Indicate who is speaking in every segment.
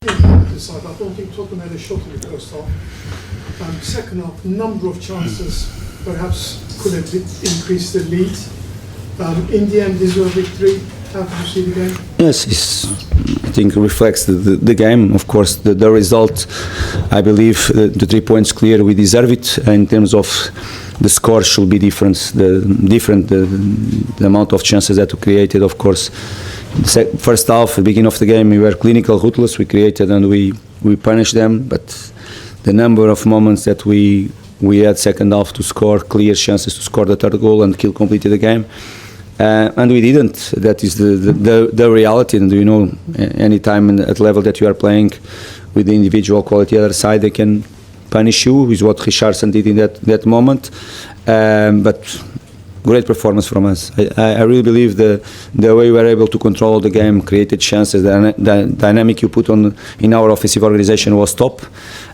Speaker 1: Decide. I don't think Tottenham had a shot in the first half. Second half, number of chances perhaps could have increased the lead. In the end, deserved victory. How do you see the game?
Speaker 2: Yes, I think it reflects the game. Of course, the result, I believe the 3 points clear, we deserve it. In terms of the score should be different. The amount of chances that we created, of course. First half, the beginning of the game, we were clinical, ruthless. We created and we punished them. But the number of moments that we had second half to score, clear chances to score the third goal and kill completely the game. And we didn't. That is the reality. And you know, any time at level that you are playing with the individual quality other side, they can punish you. Is what Richardson did in that moment. But great performance from us. I really believe the way we were able to control the game, created chances, the dynamic you put on in our offensive organization was top.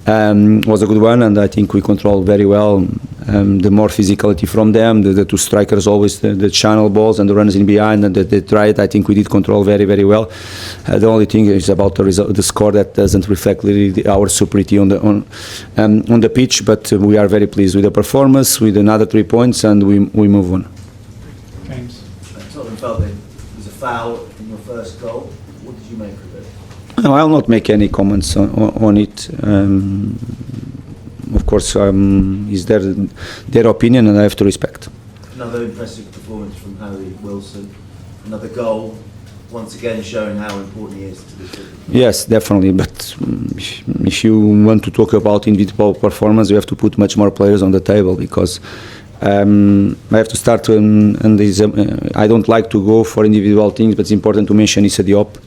Speaker 2: Was a good one, and I think we controlled very well. The more physicality from them, the two strikers always the channel balls and the runners in behind, and they tried. I think we did control very, very well. The only thing is about the result, the score that doesn't reflect really our superiority on the pitch. But we are very pleased with the performance, with another 3 points, and we move on.
Speaker 3: James,
Speaker 4: Tottenham felt there was a foul in your first goal. What did you make of it?
Speaker 2: No, I'll not make any comments on it. Of course, is their opinion, and I have to respect.
Speaker 4: Another impressive performance from Harry Wilson. Another goal, once again showing how important he is to this team.
Speaker 2: Yes, definitely. But if you want to talk about individual performance, you have to put much more players on the table, because I have to start. I don't like to go for individual things, but it's important to mention Issa Diop.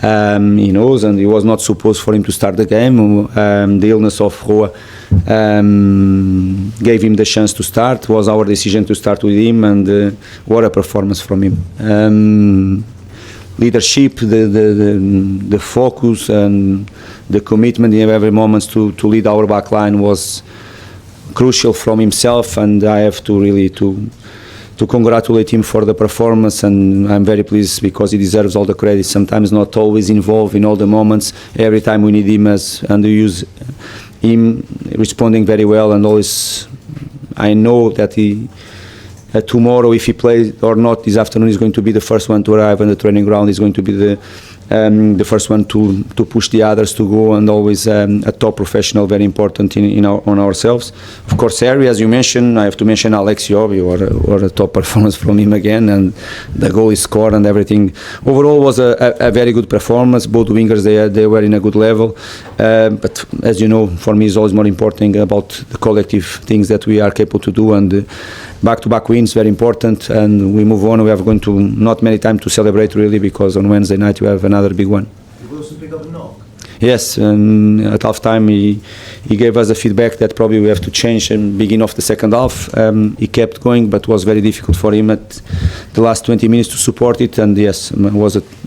Speaker 2: He knows, and he was not supposed for him to start the game. The illness of Roa gave him the chance to start. It was our decision to start with him, and what a performance from him. Leadership, the focus and the commitment in every moment to lead our back line was crucial from himself, and I have to really to congratulate him for the performance, and I'm very pleased because he deserves all the credit. Sometimes not always involved in all the moments. Every time we need him and we use him responding very well, and always I know that he tomorrow, if he plays or not this afternoon, is going to be the first one to arrive on the training ground. He's going to be the first one to push the others to go, and always a top professional, very important on ourselves. Of course, Harry, as you mentioned, I have to mention Alex Yobi, or a top performance from him again, and the goal he scored and everything. Overall was a very good performance. Both wingers, they were in a good level. But as you know, for me, it's always more important about the collective things that we are capable to do, and back-to-back wins, very important, and we move on. We are going to not many time to celebrate really, because on Wednesday night we have another big one.
Speaker 4: Did Wilson pick up a knock?
Speaker 2: Yes, and at half time he gave us a feedback that probably we have to change and begin off the second half. He kept going, but was very difficult for him at the last 20 minutes to support it. And yes,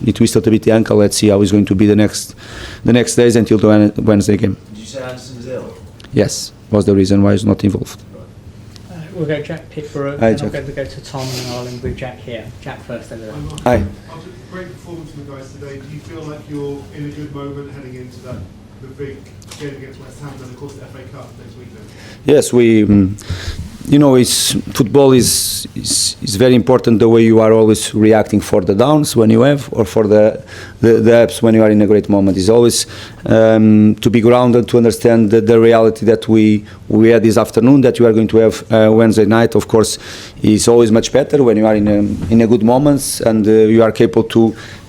Speaker 2: he twisted a bit the ankle. Let's see how he's going to be the next days until the Wednesday game.
Speaker 4: Did you say Anderson was ill?
Speaker 2: Yes, was the reason why he's not involved.
Speaker 3: we'll go Jack Pickborough,
Speaker 2: Hi,
Speaker 3: and
Speaker 2: Jack.
Speaker 3: I'll go to Tom, and I'll end with Jack here. Jack first, then.
Speaker 2: Hi.
Speaker 1: After a great performance from the guys today, do you feel like you're in a good moment heading into the big game against West Ham and of course the FA Cup next weekend?
Speaker 2: Yes, football is very important, the way you are always reacting for the downs when you have, or for the ups when you are in a great moment. It's always to be grounded, to understand the reality that we had this afternoon, that you are going to have Wednesday night. Of course, is always much better when you are in a good moments, and you are capable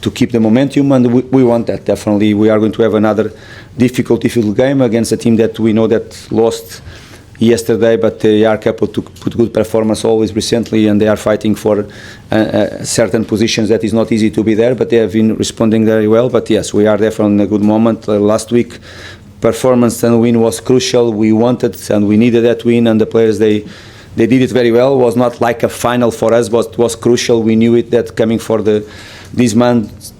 Speaker 2: to keep the momentum, and we want that. Definitely, we are going to have another difficult game against a team that we know that lost yesterday, but they are capable to put good performance always recently, and they are fighting for certain positions that is not easy to be there, but they have been responding very well. But yes, we are definitely in a good moment. Last week performance and win was crucial. We wanted and we needed that win, and the players they did it very well. It was not like a final for us, but it was crucial. We knew it, that coming for this month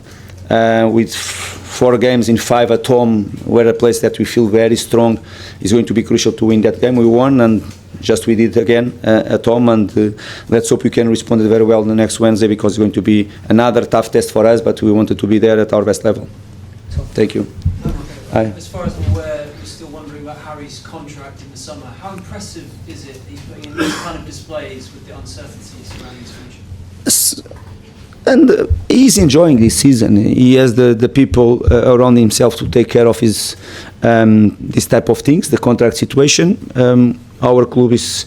Speaker 2: with 4 games in 5 at home, we're a place that we feel very strong, is going to be crucial to win that game. We won, and just we did again at home, and let's hope we can respond very well the next Wednesday, because it's going to be another tough test for us, but we wanted to be there at our best level. Thank you.
Speaker 5: As far as I'm aware, we're still wondering about Harry's contract in the summer. How impressive is it that he's putting in these kind of displays with the uncertainty surrounding his future?
Speaker 2: And he's enjoying this season. He has the people around himself to take care of his this type of things, the contract situation. Our club is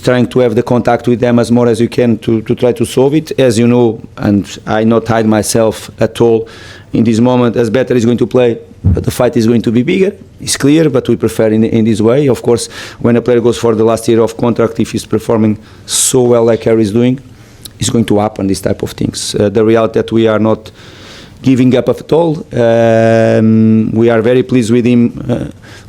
Speaker 2: trying to have the contact with them as more as you can to try to solve it. As you know, and I not hide myself at all, in this moment, as better is going to play, but the fight is going to be bigger. It's clear, but we prefer in this way. Of course, when a player goes for the last year of contract, if he's performing so well like Harry is doing, it's going to happen, these type of things. The reality that we are not giving up at all. We are very pleased with him,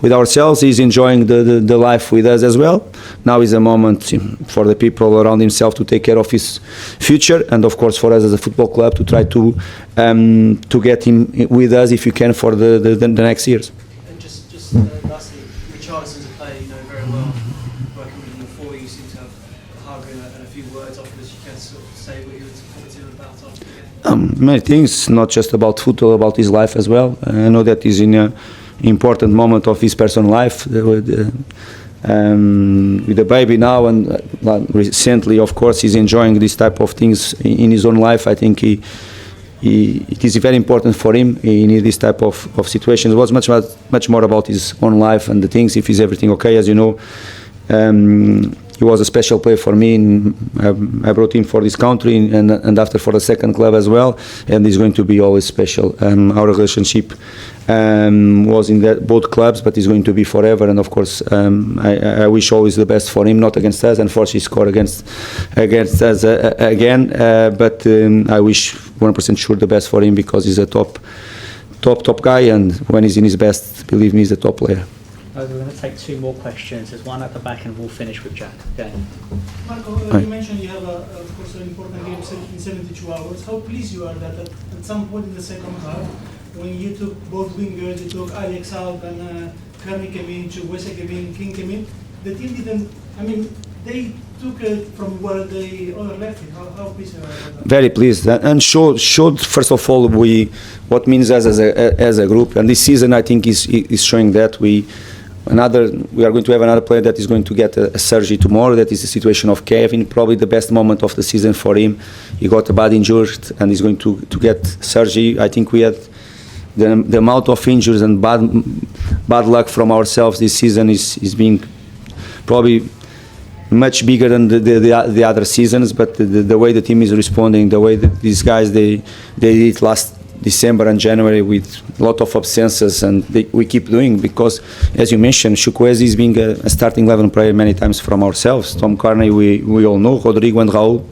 Speaker 2: with ourselves. He's enjoying the life with us as well. Now is a moment for the people around himself to take care of his future, and of course for us as a football club to try to get him with us if you can for the next years.
Speaker 5: And just lastly, Richarlison's a player you know very well. Working with him before, you seem to have a hug and a few words afterwards. You can sort of say what you would talk to him about after the game.
Speaker 2: Many things, not just about football, about his life as well. I know that he's in an important moment of his personal life with the baby now, and recently, of course, he's enjoying this type of things in his own life. I think it is very important for him in this type of situations. It was much more about his own life and the things, if is everything okay. As you know, he was a special player for me. I brought him for this country and after for the second club as well, and he's going to be always special. Our relationship was in both clubs, but it's going to be forever. And of course, I wish always the best for him, not against us. Unfortunately, he scored against us again, but I wish 100% sure the best for him, because he's a top guy, and when he's in his best, believe me, he's a top player.
Speaker 3: We're going to take two more questions. There's one at the back, and we'll finish with Jack. Okay.
Speaker 6: Marco, you mentioned you have, of course, an important game in 72 hours. How pleased you are that at some point in the second half, when you took both wingers, you took Alex out and Kearney came in, Chukwueze came in, King came in, the team didn't, they took it from where they other left it. How pleased you are about that?
Speaker 2: Very pleased, and showed first of all what means us as a group, and this season I think is showing that we are going to have another player that is going to get a surgery tomorrow. That is the situation of Kevin, probably the best moment of the season for him. He got a bad injury and he's going to get surgery. I think we had the amount of injuries and bad luck from ourselves this season is being probably much bigger than the other seasons, but the way the team is responding, the way that these guys they did last December and January with a lot of absences, and we keep doing, because as you mentioned, Chukwueze is being a starting 11 player many times from ourselves. Tom Kearney, we all know. Rodrigo and Raul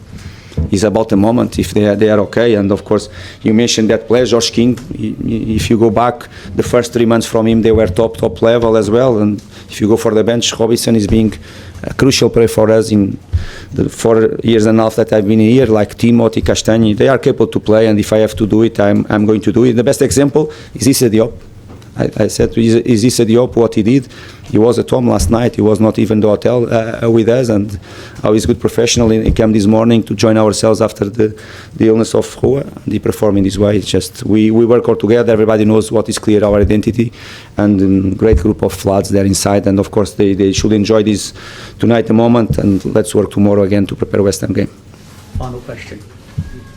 Speaker 2: is about the moment, if they are okay. And of course, you mentioned that player, Josh King. If you go back, the first 3 months from him, they were top level as well. And if you go for the bench, Robinson is being a crucial player for us in the 4 years and a half that I've been here, like Timothy, Castagne. They are capable to play, and if I have to do it, I'm going to do it. The best example is Issa Diop. I said to Issa Diop what he did. He was at home last night. He was not even in the hotel with us, and how he's a good professional. He came this morning to join ourselves after the illness of Rua, and he performed in this way. It's just we work all together. Everybody knows what is clear, our identity, and great group of lads there inside. And of course, they should enjoy this tonight, the moment, and let's work tomorrow again to prepare West Ham game.
Speaker 3: Final question.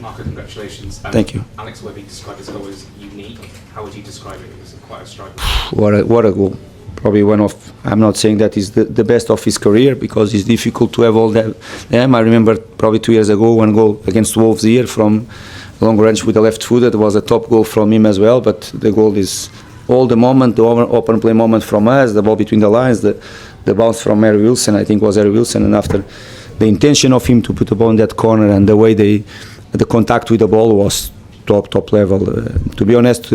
Speaker 7: Marco, congratulations.
Speaker 2: Thank you.
Speaker 7: Alex Webby described his goal as unique. How would you describe it? It was quite a striking.
Speaker 2: What a goal. Probably one of, I'm not saying that is the best of his career, because it's difficult to have all that. I remember probably 2 years ago, one goal against Wolves here from long range with the left foot. That was a top goal from him as well, but the goal is all the moment, the open play moment from us, the ball between the lines, the bounce from Harry Wilson, I think was Harry Wilson, and after the intention of him to put the ball in that corner, and the way the contact with the ball was top level. To be honest,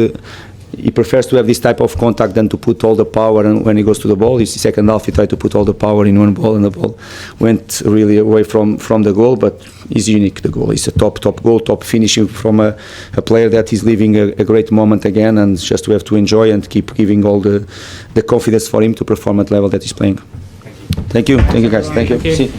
Speaker 2: he prefers to have this type of contact than to put all the power, and when he goes to the ball, his second half he tried to put all the power in one ball, and the ball went really away from the goal. But he's unique, the goal. It's a top goal, top finishing from a player that is living a great moment again, and just we have to enjoy and keep giving all the confidence for him to perform at level that he's playing. Thank you guys. Thank you. See.